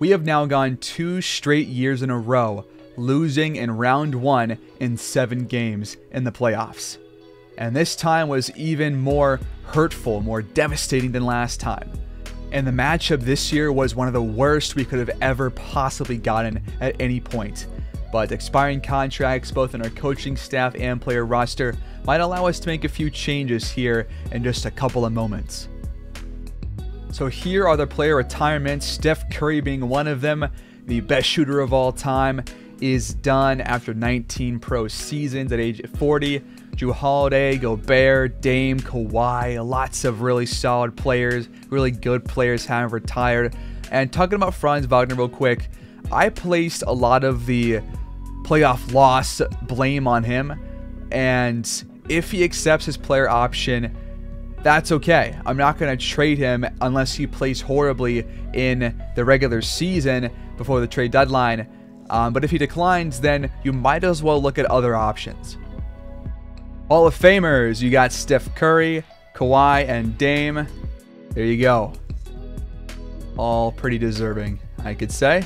We have now gone 2 straight years in a row, losing in round 1 in 7 games in the playoffs. And this time was even more hurtful, more devastating than last time. And the matchup this year was one of the worst we could have ever possibly gotten at any point. But expiring contracts, both in our coaching staff and player roster, might allow us to make a few changes here in just a couple of moments. So here are the player retirements, Steph Curry being one of them. The best shooter of all time is done after 19 pro seasons at age 40. Jrue Holiday, Gobert, Dame, Kawhi, lots of really solid players, really good players have retired. And talking about Franz Wagner real quick, I placed a lot of the playoff loss blame on him, and if he accepts his player option, that's okay. I'm not going to trade him unless he plays horribly in the regular season before the trade deadline. But if he declines, then you might as well look at other options. Hall of Famers, you got Steph Curry, Kawhi, and Dame. There you go. All pretty deserving, I could say.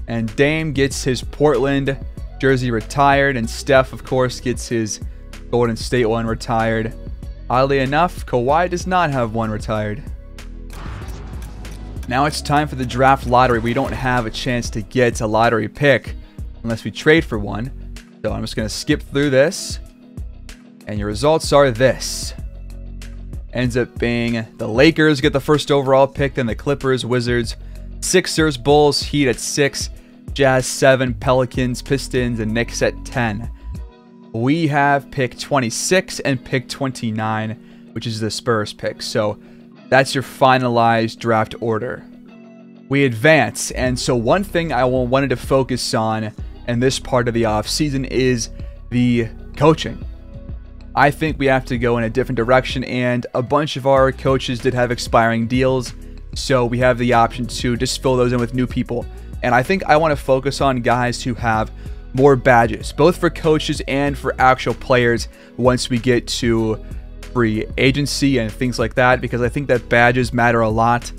And Dame gets his Portland jersey retired, and Steph, of course, gets his Golden State one retired. Oddly enough, Kawhi does not have one retired. Now it's time for the draft lottery. We don't have a chance to get a lottery pick unless we trade for one. So I'm just going to skip through this. And your results are this. Ends up being the Lakers get the first overall pick, then the Clippers, Wizards, Sixers, Bulls, Heat at 6, Jazz 7, Pelicans, Pistons, and Knicks at 10. We have pick 26 and pick 29, which is the Spurs pick. So that's your finalized draft order. We advance, and so one thing I wanted to focus on in this part of the offseason is the coaching. I think we have to go in a different direction, and a bunch of our coaches did have expiring deals, so we have the option to just fill those in with new people. And I think I want to focus on guys who have more badges, both for coaches and for actual players once we get to free agency and things like that, because I think that badges matter a lot.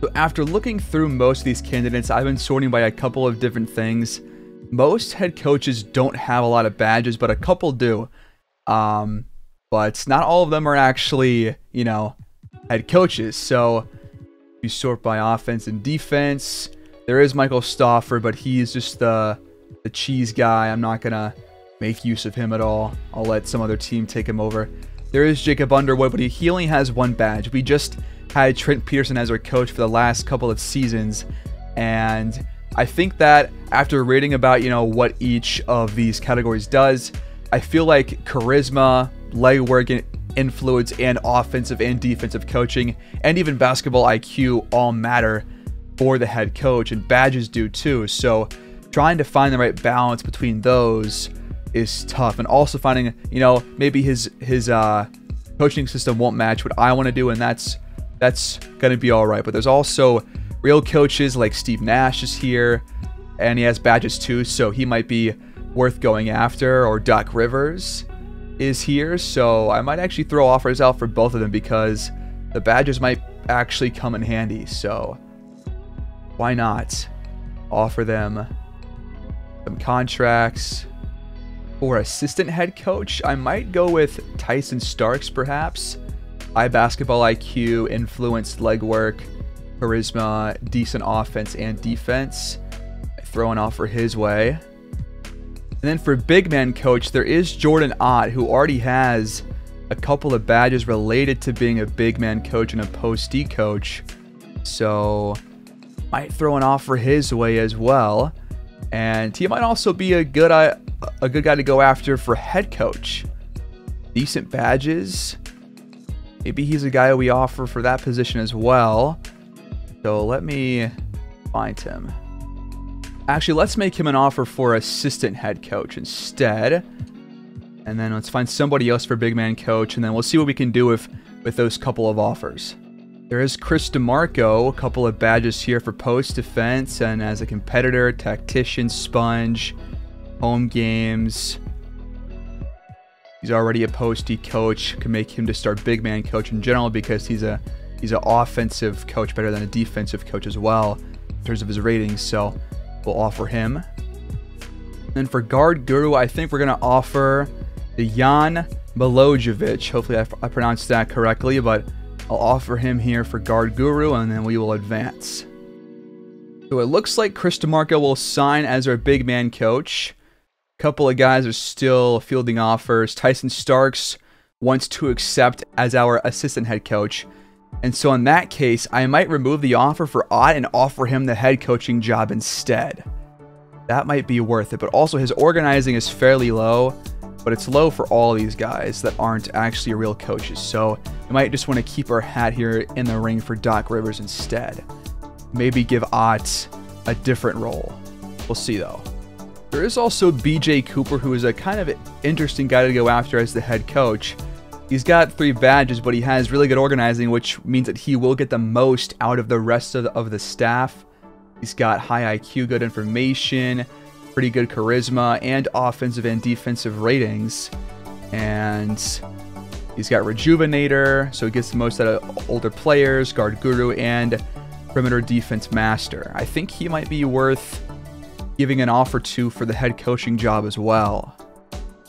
So after looking through most of these candidates, I've been sorting by a couple of different things. Most head coaches don't have a lot of badges, but a couple do. But not all of them are actually, head coaches. So if you sort by offense and defense, there is Michael Stauffer, but he's just the cheese guy. I'm not going to make use of him at all. I'll let some other team take him over. There is Jacob Underwood, but he only has one badge. We just had Trent Peterson as our coach for the last couple of seasons. And I think that after reading about, what each of these categories does, I feel like charisma, legwork, influence, and offensive and defensive coaching, and even basketball IQ all matter for the head coach, and badges do too. So trying to find the right balance between those is tough, and also finding, maybe his coaching system won't match what I want to do, and that's going to be all right. But there's also real coaches like Steve Nash is here, and he has badges too, so he might be worth going after. Or Doc Rivers is here, so I might actually throw offers out for both of them because the badges might actually come in handy. So why not offer them some contracts? For assistant head coach, I might go with Tyson Starks, perhaps. High basketball IQ, influence, legwork, charisma, decent offense and defense. I throw an offer his way. And then for big man coach, there is Jordan Ott, who already has a couple of badges related to being a big man coach and a post-D coach. So might throw an offer his way as well. And he might also be a good guy to go after for head coach. Decent badges. Maybe he's a guy we offer for that position as well. So let me find him. Actually, let's make him an offer for assistant head coach instead. And then let's find somebody else for big man coach, and then we'll see what we can do with those couple of offers. There is Chris DeMarco, a couple of badges here for post defense and as a competitor, tactician, sponge, home games. He's already a post-D coach. Can make him to start big man coach in general because he's an offensive coach better than a defensive coach as well. in terms of his ratings, so we'll offer him. And for guard guru, I think we're going to offer the Jan Milojevic. Hopefully I pronounced that correctly, but I'll offer him here for guard guru, and then we will advance. So it looks like Chris DeMarco will sign as our big man coach. A couple of guys are still fielding offers. Tyson Starks wants to accept as our assistant head coach. And so in that case, I might remove the offer for Ott and offer him the head coaching job instead. That might be worth it. But also his organizing is fairly low, but it's low for all these guys that aren't actually real coaches. So we might just want to keep our hat here in the ring for Doc Rivers instead. Maybe give Ott a different role. We'll see though. There is also BJ Cooper, who is a kind of interesting guy to go after as the head coach. He's got 3 badges, but he has really good organizing, which means that he will get the most out of the rest of the staff. He's got high IQ, good information, pretty good charisma, and offensive and defensive ratings. And he's got Rejuvenator, so he gets the most out of older players, guard guru, and perimeter defense master. I think he might be worth giving an offer to for the head coaching job as well.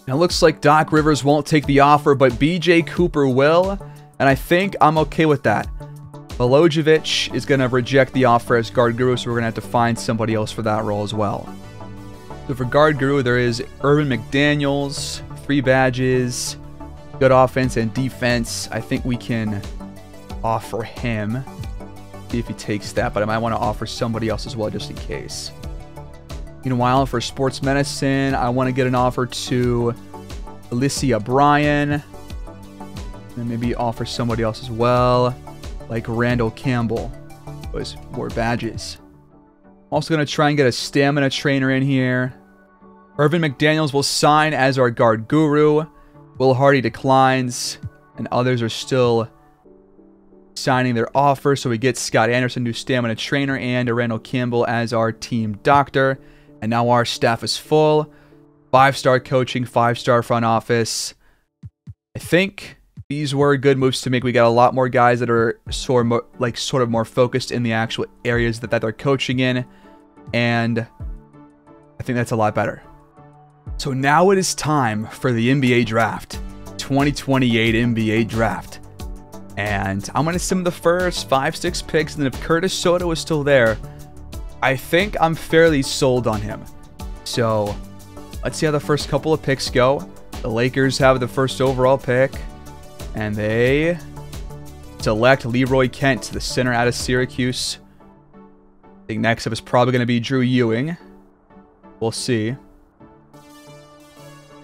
Now it looks like Doc Rivers won't take the offer, but BJ Cooper will, and I think I'm okay with that. Milojevic is going to reject the offer as guard guru, so we're going to have to find somebody else for that role as well. So for guard guru, there is Urban McDaniels, 3 badges, good offense and defense. I think we can offer him. See if he takes that, but I might want to offer somebody else as well just in case. Meanwhile, for sports medicine, I want to get an offer to Alicia Bryan. And maybe offer somebody else as well, like Randall Campbell. Those more badges. Also going to try and get a stamina trainer in here. Irvin McDaniels will sign as our guard guru. Will Hardy declines, and others are still signing their offer. So we get Scott Andersen, new stamina trainer, and Randall Campbell as our team doctor. And now our staff is full. 5-star coaching, 5-star front office. I think these were good moves to make. We got a lot more guys that are sort of more focused in the actual areas that they're coaching in. And I think that's a lot better. So now it is time for the NBA draft. 2028 NBA draft. And I'm going to sim the first 5-6 picks. And if Curtis Soto is still there, I think I'm fairly sold on him. So let's see how the first couple of picks go. The Lakers have the first overall pick. And they select Leroy Kent, the center out of Syracuse. I think next up is probably going to be Drew Ewing. We'll see.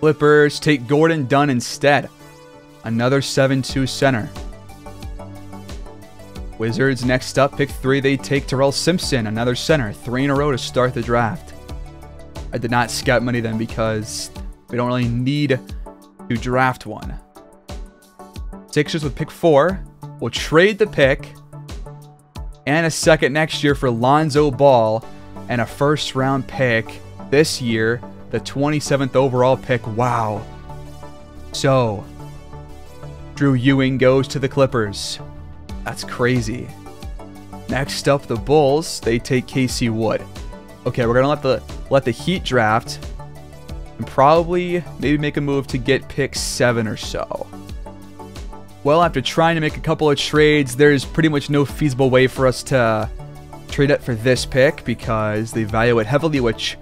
Clippers take Gordon Dunn instead. Another 7-2 center. Wizards next up, pick 3. They take Terrell Simpson, another center. 3 in a row to start the draft. I did not scout money then because we don't really need to draft one. Sixers with pick 4. We'll trade the pick and a second next year for Lonzo Ball and a first-round pick this year, the 27th overall pick. Wow. So, Drew Ewing goes to the Clippers. That's crazy. Next up, the Bulls. They take Casey Wood. Okay, we're gonna let the Heat draft and probably maybe make a move to get pick 7 or so. Well, after trying to make a couple of trades, there's pretty much no feasible way for us to trade it for this pick because they value it heavily, which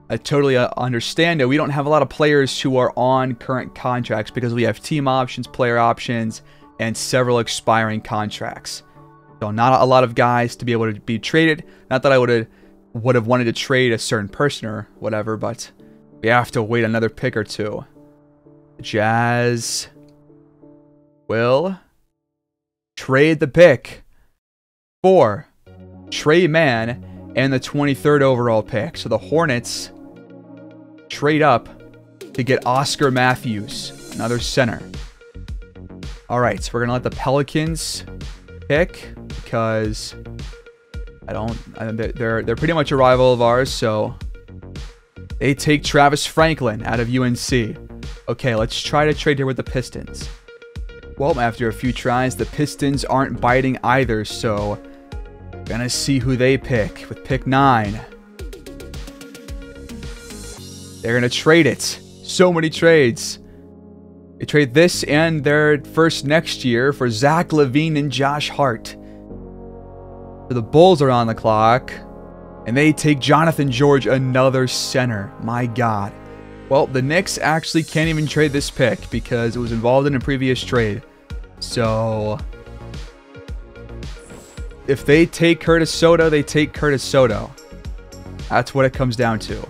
I totally understand. We don't have a lot of players who are on current contracts because we have team options, player options, and several expiring contracts. So not a lot of guys to be able to be traded. Not that I would have wanted to trade a certain person or whatever, but we have to wait another pick or two. The Jazz will trade the pick for Trey Mann and the 23rd overall pick. So the Hornets trade up to get Oscar Matthews, another center. All right, so we're gonna let the Pelicans pick because they're pretty much a rival of ours. So they take Travis Franklin out of UNC. Okay, let's try to trade here with the Pistons. Well, after a few tries, the Pistons aren't biting either. So Gonna see who they pick with pick 9. They're gonna trade it. So many trades. They trade this and their first next year for Zach LaVine and Josh Hart. So the Bulls are on the clock. And they take Jonathan George, another center. My God. Well, the Knicks actually can't even trade this pick because it was involved in a previous trade. So if they take Curtis Soto, they take Curtis Soto. That's what it comes down to.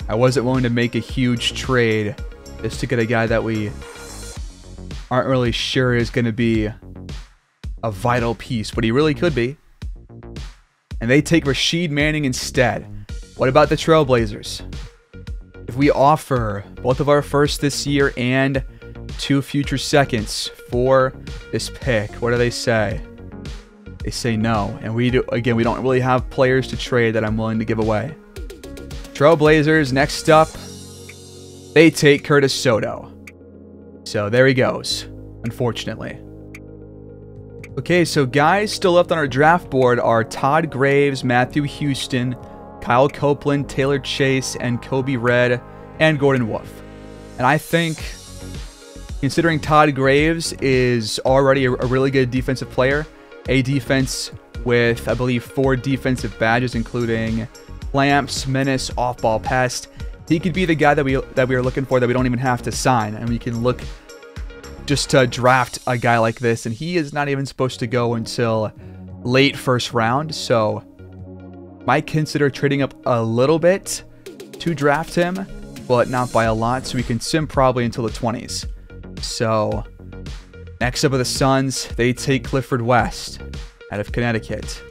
I wasn't willing to make a huge trade just to get a guy that we aren't really sure is going to be a vital piece, but he really could be. And they take Rashid Manning instead. What about the Trailblazers? If we offer both of our firsts this year and 2 future seconds for this pick, what do they say? They say no. And we don't really have players to trade that I'm willing to give away. Trailblazers, next up, they take Curtis Soto. So there he goes, unfortunately. Okay, so guys still left on our draft board are Todd Graves, Matthew Houston, Kyle Copeland, Taylor Chase, and Kobe Red, and Gordon Wolf. And I think, considering Todd Graves is already a really good defensive player, a defense with, I believe, 4 defensive badges, including clamps, menace, off-ball pest, he could be the guy that we are looking for that we don't even have to sign, and we can look just to draft a guy like this, and he is not even supposed to go until late first round, so might consider trading up a little bit to draft him, but not by a lot, so we can sim probably until the 20s. So next up are the Suns. They take Clifford West out of Connecticut.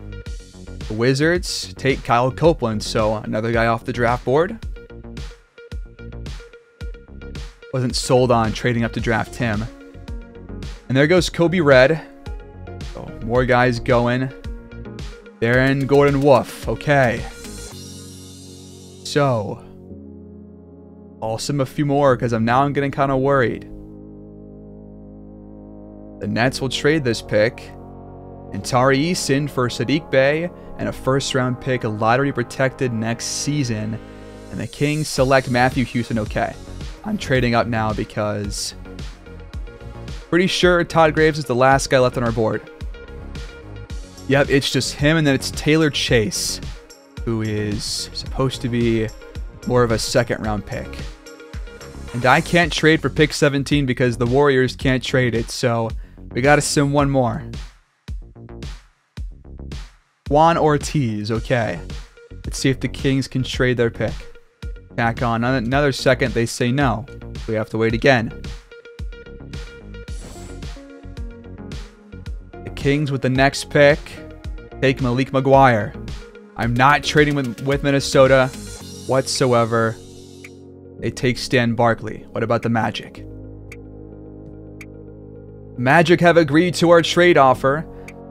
The Wizards take Kyle Copeland, so another guy off the draft board. Wasn't sold on trading up to draft him. And there goes Kobe Red. So more guys going. Darren Gordon Wolf. Okay. So I'll sim a few more because I'm getting kind of worried. The Nets will trade this pick. And Tari Eason for Sadiq Bey and a first-round pick, a lottery protected next season. And the Kings select Matthew Houston. Okay. I'm trading up now because pretty sure Todd Graves is the last guy left on our board. Yep, it's just him, and then it's Taylor Chase, who is supposed to be more of a second-round pick. And I can't trade for pick 17 because the Warriors can't trade it, so we got to sim one more. Juan Ortiz, okay. Let's see if the Kings can trade their pick. Back on another second, they say no. We have to wait again. The Kings with the next pick take Malik McGuire. I'm not trading with Minnesota whatsoever. They take Stan Barkley. What about the Magic? Magic have agreed to our trade offer.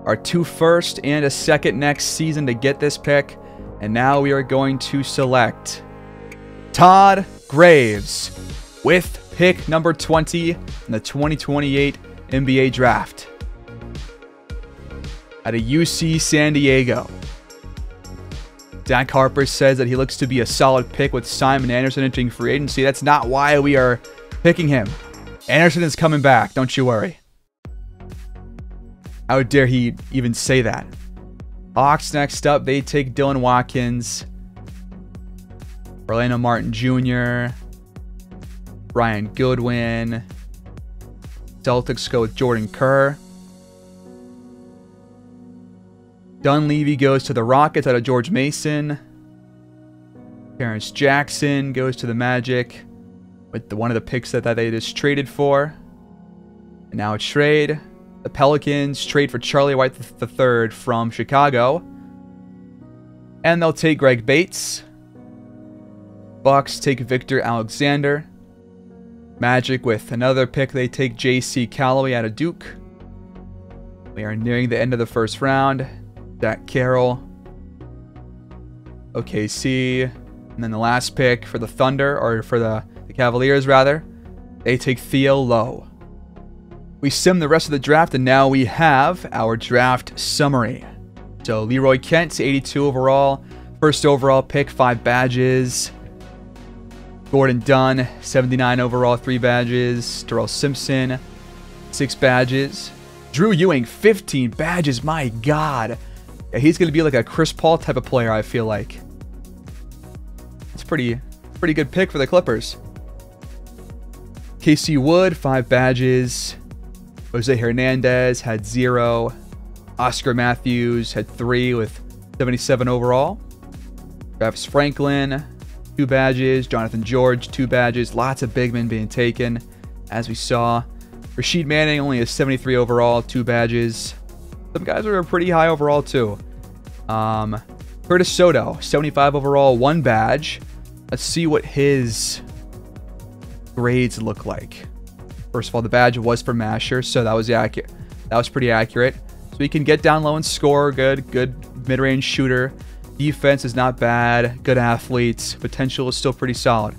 Our 2 firsts and a second next season to get this pick. And now we are going to select Todd Graves with pick number 20 in the 2028 NBA Draft at a UC San Diego. Dak Harper says that he looks to be a solid pick with Simon Andersen entering free agency. That's not why we are picking him. Andersen is coming back, don't you worry. How dare he even say that? Hawks next up, they take Dylan Watkins, Orlando Martin Jr., Brian Goodwin. Celtics go with Jordan Kerr. Dunleavy goes to the Rockets out of George Mason. Terrence Jackson goes to the Magic with one of the picks that they just traded for. And now a trade. The Pelicans trade for Charlie White III from Chicago. And they'll take Greg Bates. Bucks take Victor Alexander. Magic with another pick. They take J.C. Calloway out of Duke. We are nearing the end of the first round. Zach Carroll. OKC. And then the last pick for the Thunder, or for the Cavaliers rather. They take Theo Lowe. We sim the rest of the draft, and now we have our draft summary. So Leroy Kent, 82 overall. First overall pick, 5 badges. Gordon Dunn, 79 overall, 3 badges. Darrell Simpson, 6 badges. Drew Ewing, 15 badges. My God. Yeah, he's going to be like a Chris Paul type of player, I feel like. It's pretty good pick for the Clippers. KC Wood, 5 badges. Jose Hernandez had 0. Oscar Matthews had 3 with 77 overall. Travis Franklin, 2 badges. Jonathan George, 2 badges. Lots of big men being taken, as we saw. Rashid Manning only has 73 overall, 2 badges. Some guys are pretty high overall too. Curtis Soto, 75 overall, 1 badge. Let's see what his grades look like. First of all, the badge was for Masher, so that was accurate. That was pretty accurate. So he can get down low and score. Good mid-range shooter. Defense is not bad. Good athlete. Potential is still pretty solid.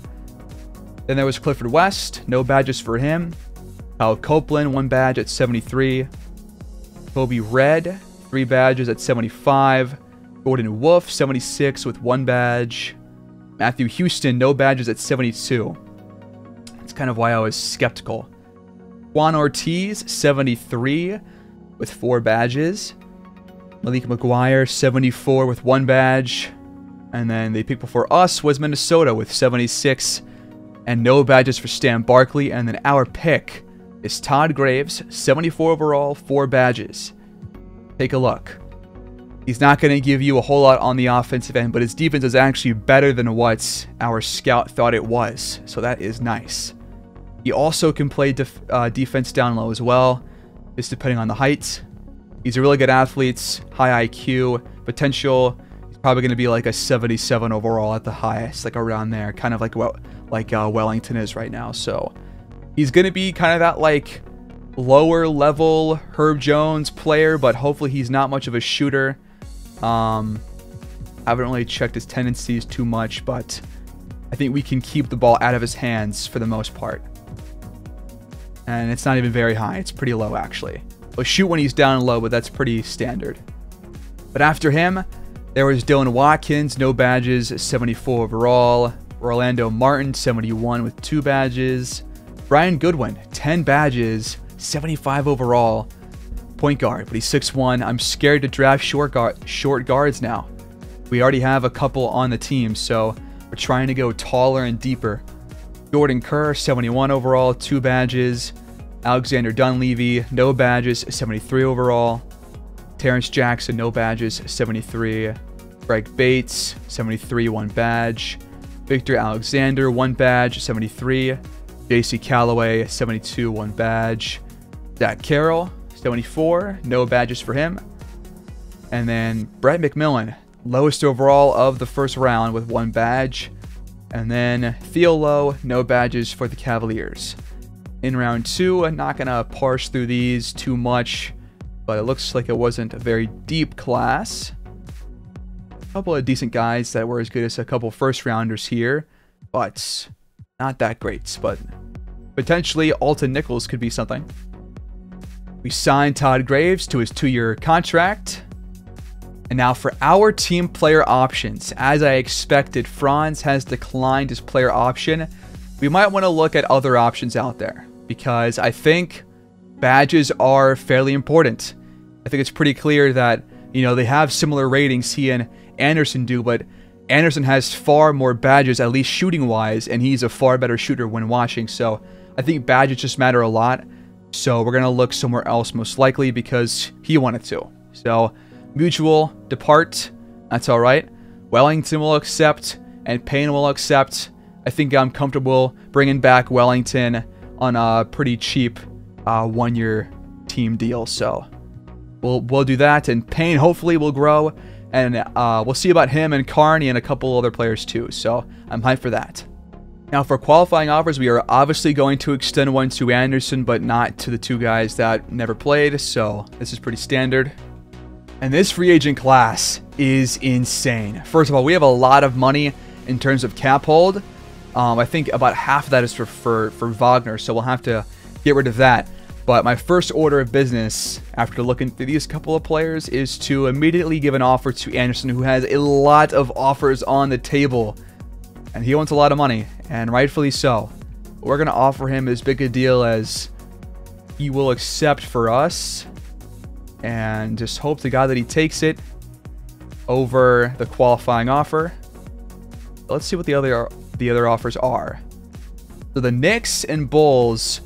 Then there was Clifford West. No badges for him. Kyle Copeland, 1 badge at 73. Kobe Red, 3 badges at 75. Gordon Wolf, 76 with 1 badge. Matthew Houston, no badges at 72. That's kind of why I was skeptical. Juan Ortiz, 73 with 4 badges. Malik McGuire, 74 with 1 badge. And then the pick before us was Minnesota with 76 and no badges for Stan Barkley. And then our pick is Todd Graves, 74 overall, 4 badges. Take a look. He's not going to give you a whole lot on the offensive end, but his defense is actually better than what our scout thought it was. So that is nice. He also can play defense down low as well, just depending on the height. He's a really good athlete, high IQ, potential. He's probably going to be like a 77 overall at the highest, like around there, kind of like Wellington is right now. So he's going to be kind of that like lower level Herb Jones player, but hopefully he's not much of a shooter. Haven't really checked his tendencies too much, but I think we can keep the ball out of his hands for the most part. And it's not even very high. It's pretty low, actually. He'll shoot when he's down low, but that's pretty standard. But after him, there was Dylan Watkins, no badges, 74 overall. Orlando Martin, 71 with 2 badges. Brian Goodwin, 10 badges, 75 overall. Point guard, but he's 6'1". I'm scared to draft short guards now. We already have a couple on the team, so we're trying to go taller and deeper. Jordan Kerr, 71 overall, 2 badges. Alexander Dunleavy, no badges, 73 overall. Terrence Jackson, no badges, 73. Greg Bates, 73, 1 badge. Victor Alexander, 1 badge, 73. J.C. Callaway, 72, 1 badge. Zach Carroll, 74, no badges for him. And then Brett McMillan, lowest overall of the first round with 1 badge. And then Theo Lowe, no badges for the Cavaliers. In round 2, I'm not going to parse through these too much, but it looks like it wasn't a very deep class. A couple of decent guys that were as good as a couple first rounders here, but not that great. But potentially Alton Nichols could be something. We signed Todd Graves to his 2-year contract. And now for our team player options. As I expected, Franz has declined his player option. We might want to look at other options out there, because I think badges are fairly important. I think it's pretty clear that, you know, they have similar ratings, he and Andersen do, but Andersen has far more badges, at least shooting wise, and he's a far better shooter when watching. So I think badges just matter a lot. So we're going to look somewhere else most likely because he wanted to. So mutual depart, that's all right. Wellington will accept and Payne will accept. I think I'm comfortable bringing back Wellington on a pretty cheap 1-year team deal. So we'll do that, and Payne hopefully will grow, and we'll see about him and Carney and a couple other players too. So I'm hyped for that. Now for qualifying offers, we are obviously going to extend one to Andersen, but not to the 2 guys that never played. So this is pretty standard. And this free agent class is insane. First of all, we have a lot of money in terms of cap hold. I think about half of that is for Wagner, so we'll have to get rid of that. But my first order of business after looking through these couple of players is to immediately give an offer to Andersen, who has a lot of offers on the table. And he wants a lot of money, and rightfully so. We're going to offer him as big a deal as he will accept for us. And just hope to God that he takes it over the qualifying offer. Let's see what the other offers are. So the Knicks and Bulls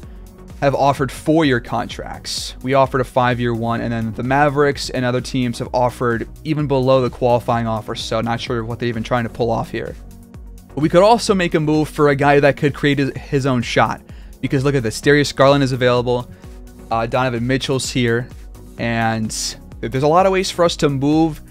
have offered 4-year contracts. We offered a 5-year one, and then the Mavericks and other teams have offered even below the qualifying offer, so not sure what they're even trying to pull off here. But we could also make a move for a guy that could create his own shot, because look at this, Darius Garland is available, Donovan Mitchell's here, and there's a lot of ways for us to move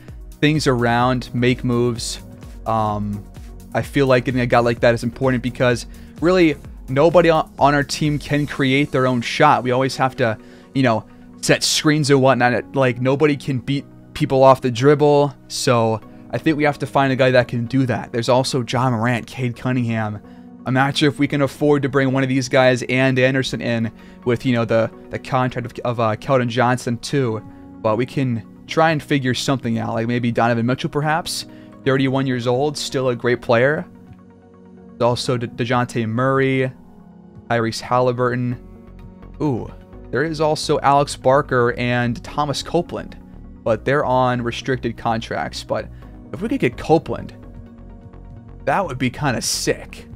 things around, make moves. I feel like getting a guy like that is important because really nobody on our team can create their own shot. We always have to, you know, set screens and whatnot. Like, nobody can beat people off the dribble. So I think we have to find a guy that can do that. There's also John Morant, Cade Cunningham. I'm not sure if we can afford to bring one of these guys and Andersen in with, you know, the contract of Keldon Johnson too. But we can try and figure something out. Like maybe Donovan Mitchell perhaps. 31 years old, still a great player. There's also DeJounte Murray, Tyrese Halliburton. Ooh, there is also Alex Barker and Thomas Copeland, but they're on restricted contracts. But if we could get Copeland, that would be kind of sick.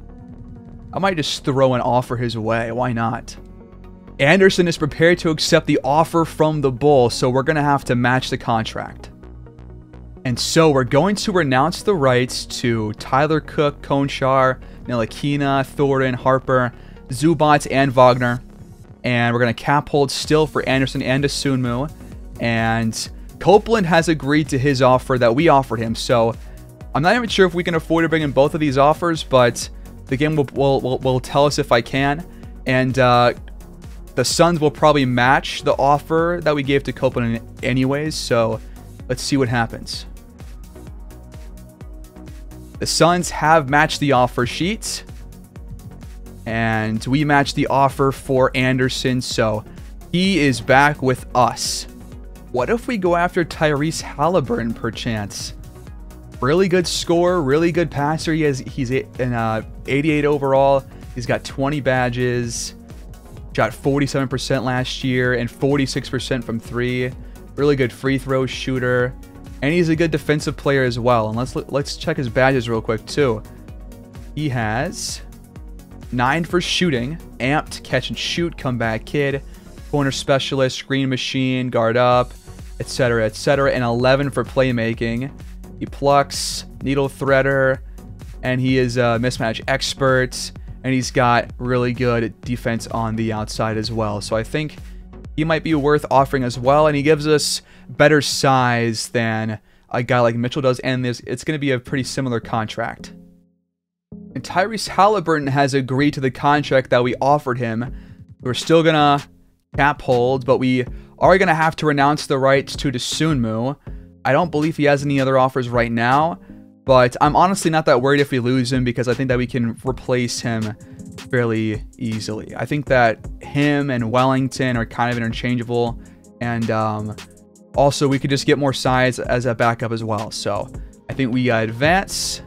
I might just throw an offer his way. Why not? Andersen is prepared to accept the offer from the Bulls, so we're going to have to match the contract. And so we're going to renounce the rights to Tyler Cook, Konchar, Ntilikina, Thornton, Harper, Zubac, and Wagner. And we're going to cap hold still for Andersen and Dosunmu. And Copeland has agreed to his offer that we offered him. So I'm not even sure if we can afford to bring in both of these offers, but the game will tell us if I can. And the Suns will probably match the offer that we gave to Copeland anyways. So let's see what happens. The Suns have matched the offer sheet. And we matched the offer for Andersen. So he is back with us. What if we go after Tyrese Halliburton perchance? Really good scorer, really good passer. He's an 88 overall. He's got 20 badges. Shot 47% last year and 46% from 3. Really good free throw shooter. And he's a good defensive player as well. And let's check his badges real quick too. He has 9 for shooting, amped, catch and shoot, comeback kid, corner specialist, screen machine, guard up, etc., etc., and 11 for playmaking. He plucks, needle threader, and he is a mismatch expert, and he's got really good defense on the outside as well. So I think he might be worth offering as well, and he gives us better size than a guy like Mitchell does, and it's going to be a pretty similar contract. And Tyrese Halliburton has agreed to the contract that we offered him. We're still going to cap hold, but we are going to have to renounce the rights to Dosunmu. I don't believe he has any other offers right now, but I'm honestly not that worried if we lose him because I think that we can replace him fairly easily. I think that him and Wellington are kind of interchangeable, and also we could just get more size as a backup as well. So I think we advance.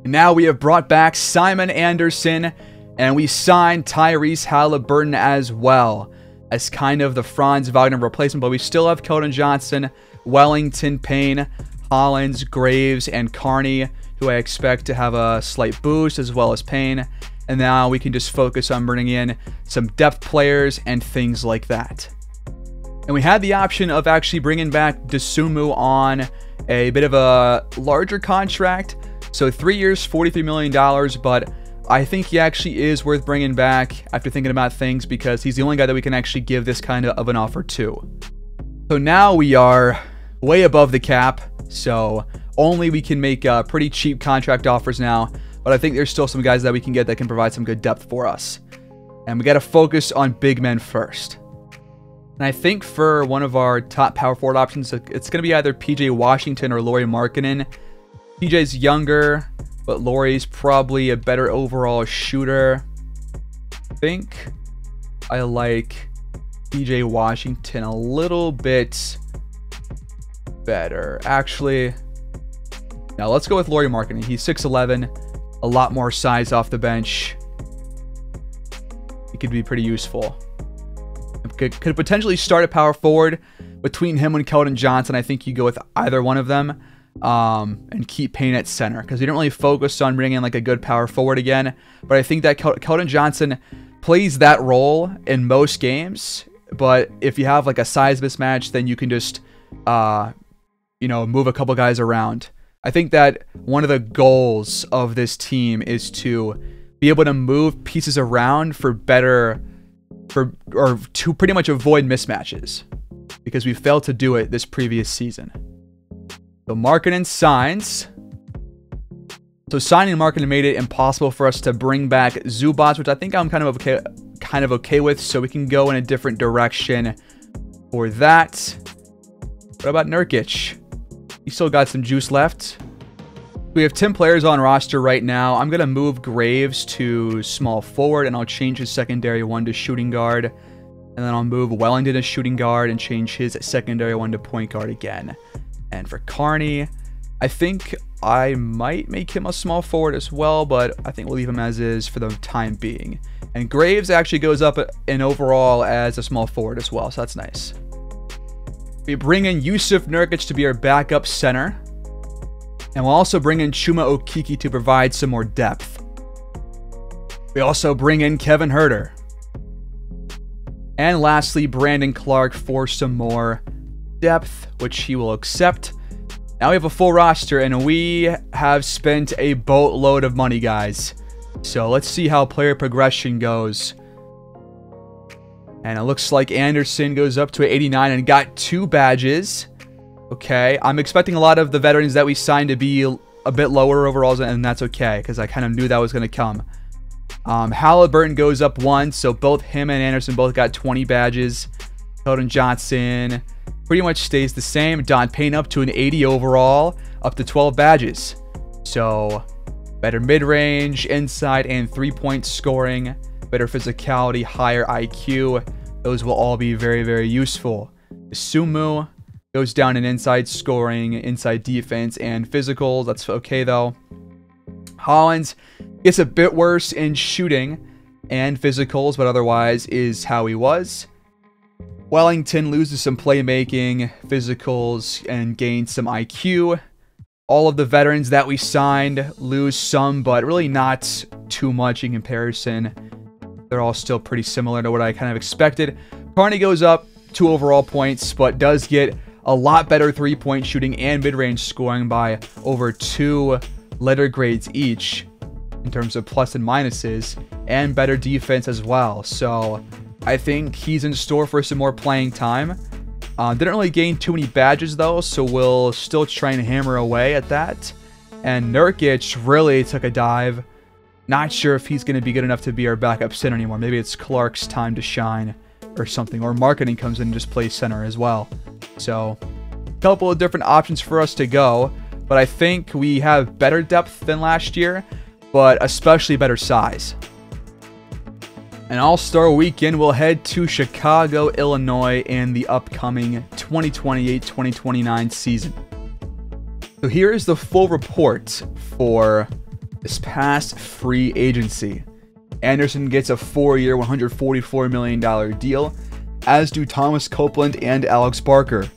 Now we have brought back Simon Andersen, and we signed Tyrese Halliburton as well as kind of the Franz Wagner replacement, but we still have Keldon Johnson, Wellington, Payne, Hollins, Graves, and Carney, who I expect to have a slight boost, as well as Payne. And now we can just focus on bringing in some depth players and things like that. And we had the option of actually bringing back Dosunmu on a bit of a larger contract. So 3 years, $43 million, but I think he actually is worth bringing back after thinking about things because he's the only guy that we can actually give this kind of an offer to. So now we are way above the cap, so only we can make pretty cheap contract offers now, but I think there's still some guys that we can get that can provide some good depth for us. And we got to focus on big men first. And I think for one of our top power forward options, it's going to be either PJ Washington or Lauri Markkanen. PJ's younger, but Lauri's probably a better overall shooter. I think I like PJ Washington a little bit better. Actually, now let's go with Lauri Markkanen. He's 6'11", a lot more size off the bench. He could be pretty useful. Could potentially start at power forward. Between him and Keldon Johnson, I think you go with either one of them and keep Payne at center because we don't really focus on bringing in like a good power forward again. But I think that Keldon Johnson plays that role in most games. But if you have like a size mismatch, then you can just, move a couple guys around. I think that one of the goals of this team is to be able to move pieces around to pretty much avoid mismatches, because we failed to do it this previous season. So Markkanen signs. So signing Markkanen made it impossible for us to bring back Zubac, which I think I'm kind of okay with. So we can go in a different direction for that. What about Nurkic? He still got some juice left. We have 10 players on roster right now. I'm going to move Graves to small forward, and I'll change his secondary one to shooting guard. And then I'll move Wellington to shooting guard and change his secondary one to point guard again. And for Carney, I think I might make him a small forward as well, but I think we'll leave him as is for the time being. And Graves actually goes up in overall as a small forward as well, so that's nice. We bring in Jusuf Nurkic to be our backup center. And we'll also bring in Chuma Okeke to provide some more depth. We also bring in Kevin Huerter. And lastly, Brandon Clark for some more depth, which he will accept. Now we have a full roster, and we have spent a boatload of money, guys. So let's see how player progression goes. And it looks like Andersen goes up to 89 and got 2 badges. Okay, I'm expecting a lot of the veterans that we signed to be a bit lower overalls, and that's okay, because I kind of knew that was going to come. Halliburton goes up 1, so both him and Andersen both got 20 badges. Keldon Johnson pretty much stays the same. Don Payne up to an 80 overall, up to 12 badges. So, better mid-range, inside, and three-point scoring. Better physicality, higher IQ. Those will all be very, very useful. Sumu goes down in inside scoring, inside defense, and physical. That's okay, though. Hollins gets a bit worse in shooting and physicals, but otherwise is how he was. Wellington loses some playmaking, physicals, and gains some IQ. All of the veterans that we signed lose some, but really not too much in comparison. They're all still pretty similar to what I kind of expected. Carney goes up 2 overall points, but does get a lot better three-point shooting and mid-range scoring by over 2 letter grades each in terms of plus and minuses, and better defense as well. So I think he's in store for some more playing time. Didn't really gain too many badges though, so we'll still try and hammer away at that. And Nurkic really took a dive. Not sure if he's going to be good enough to be our backup center anymore. Maybe it's Clark's time to shine or something. Or Markkanen comes in and just plays center as well. So, a couple of different options for us to go. But I think we have better depth than last year, but especially better size. An All-Star Weekend will head to Chicago, Illinois in the upcoming 2028-2029 season. So here is the full report for this past free agency. Andersen gets a 4-year, $144 million deal, as do Thomas Copeland and Alex Barker.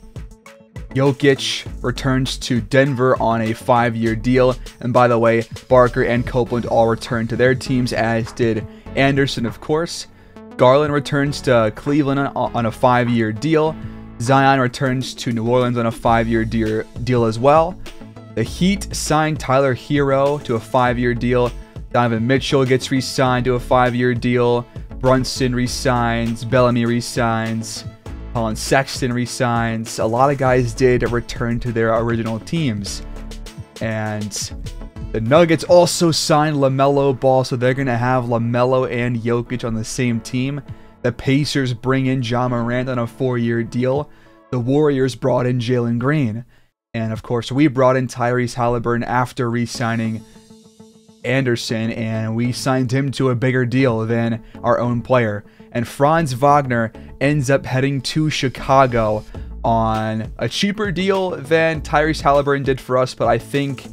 Jokic returns to Denver on a 5-year deal, and by the way, Barker and Copeland all returned to their teams, as did Andersen, of course. Garland returns to Cleveland on a 5-year deal. Zion returns to New Orleans on a 5-year deal as well. The Heat signed Tyler Hero to a 5-year deal. Donovan Mitchell gets re-signed to a 5-year deal. Brunson re-signs. Bellamy re-signs. Colin Sexton re-signs. A lot of guys did return to their original teams. And the Nuggets also signed LaMelo Ball, so they're going to have LaMelo and Jokic on the same team. The Pacers bring in Ja Morant on a 4-year deal. The Warriors brought in Jalen Green. And of course, we brought in Tyrese Halliburton after re-signing Andersen, and we signed him to a bigger deal than our own player. And Franz Wagner ends up heading to Chicago on a cheaper deal than Tyrese Haliburton did for us, but I think,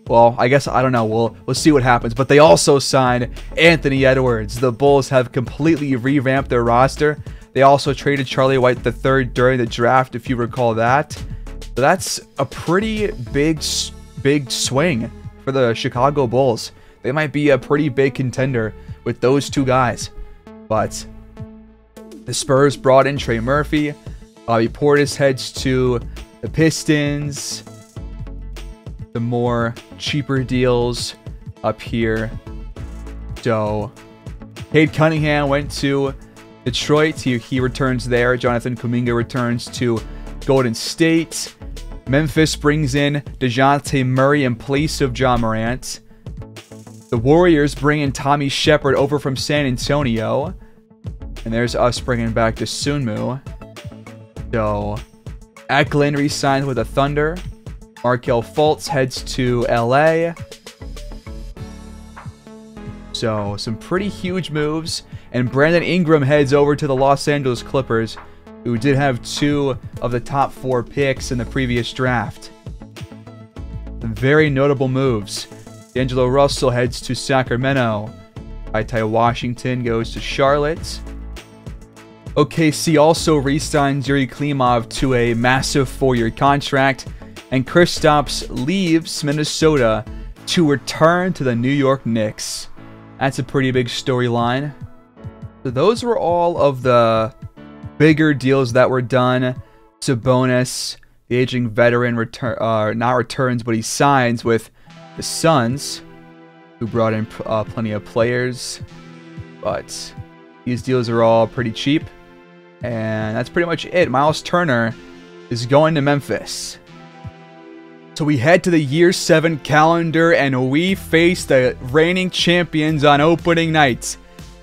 well, I guess, I don't know, we'll see what happens. But they also signed Anthony Edwards. The Bulls have completely revamped their roster. They also traded Charlie White III during the draft, if you recall that. So that's a pretty big swing for the Chicago Bulls. They might be a pretty big contender with those two guys. But the Spurs brought in Trey Murphy. Bobby Portis heads to the Pistons. The more cheaper deals up here. So Cade Cunningham went to Detroit. He returns there. Jonathan Kuminga returns to Golden State. Memphis brings in DeJounte Murray in place of Ja Morant. The Warriors bring in Tommy Shepard over from San Antonio. And there's us bringing back Dosunmu. So Eklund re-signed with the Thunder. Markelle Fultz heads to LA. So some pretty huge moves. And Brandon Ingram heads over to the Los Angeles Clippers, who did have 2 of the top 4 picks in the previous draft. Some very notable moves. D'Angelo Russell heads to Sacramento. Ty Washington goes to Charlotte. OKC also re-signs Yuri Klimov to a massive 4-year contract. And Kristaps leaves Minnesota to return to the New York Knicks. That's a pretty big storyline. So those were all of the bigger deals that were done. Sabonis, the aging veteran, not returns, but he signs with the Suns, who brought in plenty of players. But these deals are all pretty cheap. And that's pretty much it. Miles Turner is going to Memphis. So we head to the Year 7 calendar, and we face the reigning champions on opening night.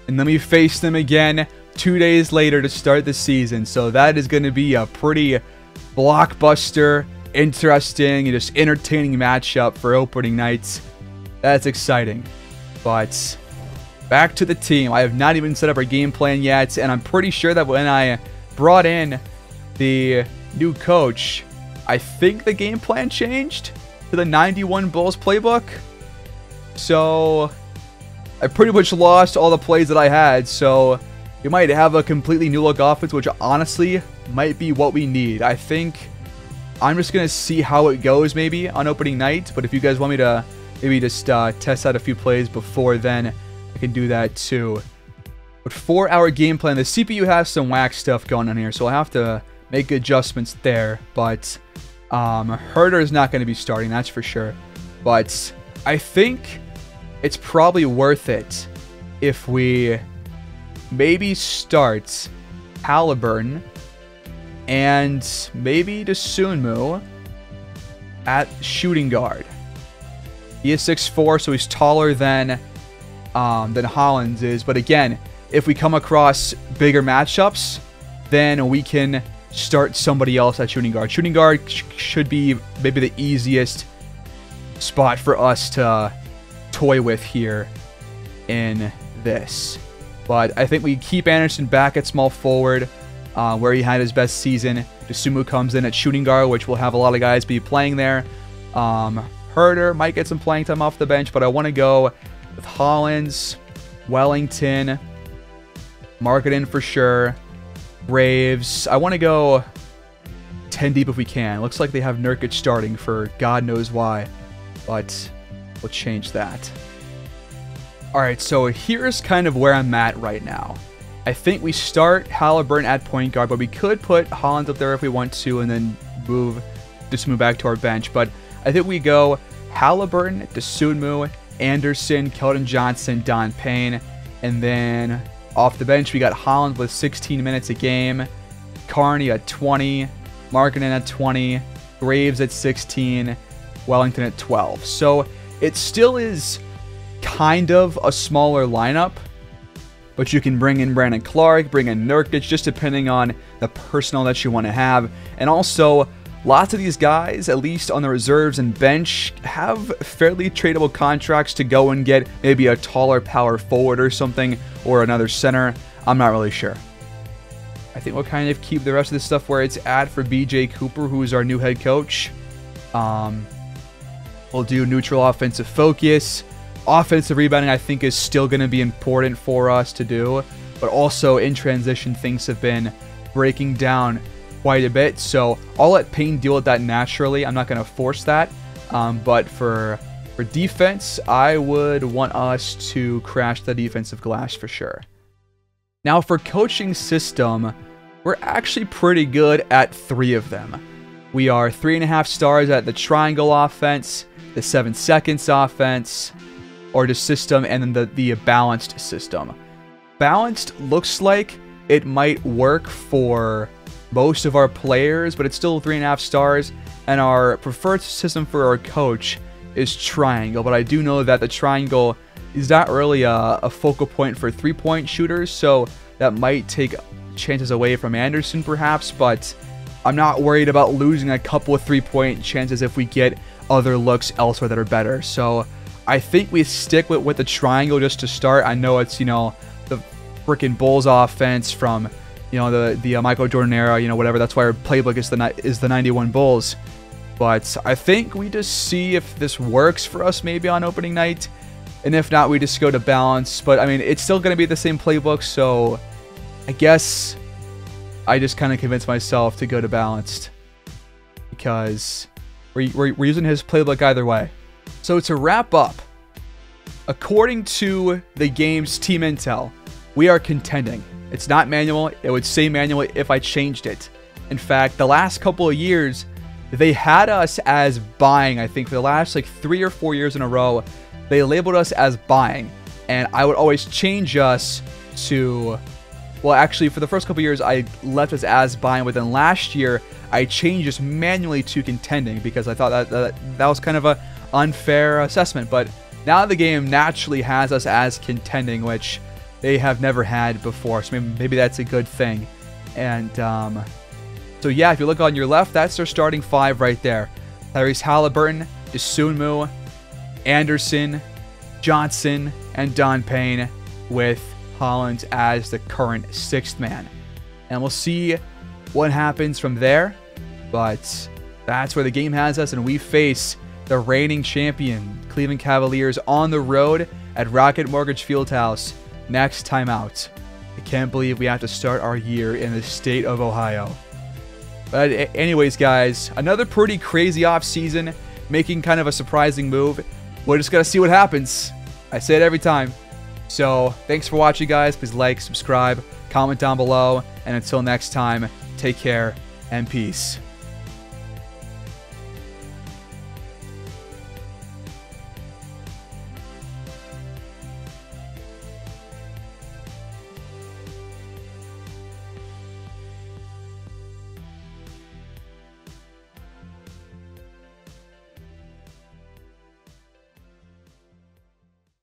And then we face them again 2 days later to start the season. So that is going to be a pretty blockbuster, interesting, and just entertaining matchup for opening nights. That's exciting. But back to the team. I have not even set up our game plan yet, and I'm pretty sure that when I brought in the new coach, I think the game plan changed to the 91 Bulls playbook. So I pretty much lost all the plays that I had. So you might have a completely new look offense, which honestly might be what we need. I think I'm just going to see how it goes maybe on opening night. But if you guys want me to maybe just test out a few plays before then, I can do that too. But for our game plan, the CPU has some whack stuff going on here, so I'll have to make adjustments there. But Herder is not going to be starting, that's for sure. But I think it's probably worth it if we maybe start Haliburton and maybe Dosunmu at shooting guard. He is 6'4", so he's taller than Hollins is. But again, if we come across bigger matchups, then we can start somebody else at shooting guard. Shooting guard should be maybe the easiest spot for us to toy with here in this. But I think we keep Andersen back at small forward, where he had his best season. Dosunmu comes in at shooting guard, which will have a lot of guys be playing there. Herder might get some playing time off the bench, but I want to go with Hollins, Wellington, Marketing for sure, Braves. I want to go 10 deep if we can. Looks like they have Nurkic starting for God knows why, but we'll change that. Alright, so here's kind of where I'm at right now. I think we start Haliburton at point guard, but we could put Hollins up there if we want to and then move back to our bench. But I think we go Haliburton, Dosunmu, Andersen, Keldon Johnson, Don Payne, and then off the bench we got Hollins with 16 minutes a game, Carney at 20, Markkanen at 20, Graves at 16, Wellington at 12. So it still is kind of a smaller lineup, but you can bring in Brandon Clark, bring in Nurkic, just depending on the personnel that you want to have. And also, lots of these guys, at least on the reserves and bench, have fairly tradable contracts to go and get maybe a taller power forward or something, or another center. I'm not really sure. I think we'll kind of keep the rest of this stuff where it's at for BJ Cooper, who is our new head coach. We'll do neutral offensive focus. Offensive rebounding, I think, is still going to be important for us to do. But also, in transition, things have been breaking down quite a bit. So I'll let Payne deal with that naturally. I'm not going to force that. But for defense, I would want us to crash the defensive glass for sure. Now, for coaching system, we're actually pretty good at 3 of them. We are 3.5 stars at the triangle offense, the 7 seconds offense, or the system, and then the balanced system. Balanced looks like it might work for most of our players, but it's still 3.5 stars, and our preferred system for our coach is triangle. But I do know that the triangle is not really a focal point for 3-point shooters, so that might take chances away from Andersen perhaps, but I'm not worried about losing a couple of 3-point chances if we get other looks elsewhere that are better. So I think we stick with the triangle just to start. I know it's, the freaking Bulls offense from, the Michael Jordan era, whatever. That's why our playbook is the 91 Bulls. But I think we just see if this works for us maybe on opening night. And if not, we just go to balance. But, I mean, it's still going to be the same playbook. So I guess I just kind of convinced myself to go to balanced. Because we're using his playbook either way. So to wrap up, according to the game's team intel, we are contending. It's not manual. It would say manual if I changed it. In fact, the last couple of years, they had us as buying. I think for the last 3 or 4 years in a row, they labeled us as buying. And I would always change us to... Well, actually, for the first couple of years, I left us as buying. But then last year, I changed us manually to contending because I thought that was kind of a unfair assessment. But now the game naturally has us as contending, which they have never had before. So maybe that's a good thing. And so yeah, if you look on your left, that's their starting 5 right there. Tyrese Halliburton, Dosunmu, Andersen, Johnson, and Don Payne, with Hollins as the current 6th man. And we'll see what happens from there. But that's where the game has us, and we face the reigning champion Cleveland Cavaliers on the road at Rocket Mortgage Fieldhouse next time out. I can't believe we have to start our year in the state of Ohio. But anyways, guys, another pretty crazy offseason, making kind of a surprising move. We're just going to see what happens. I say it every time. So thanks for watching, guys. Please like, subscribe, comment down below. And until next time, take care and peace.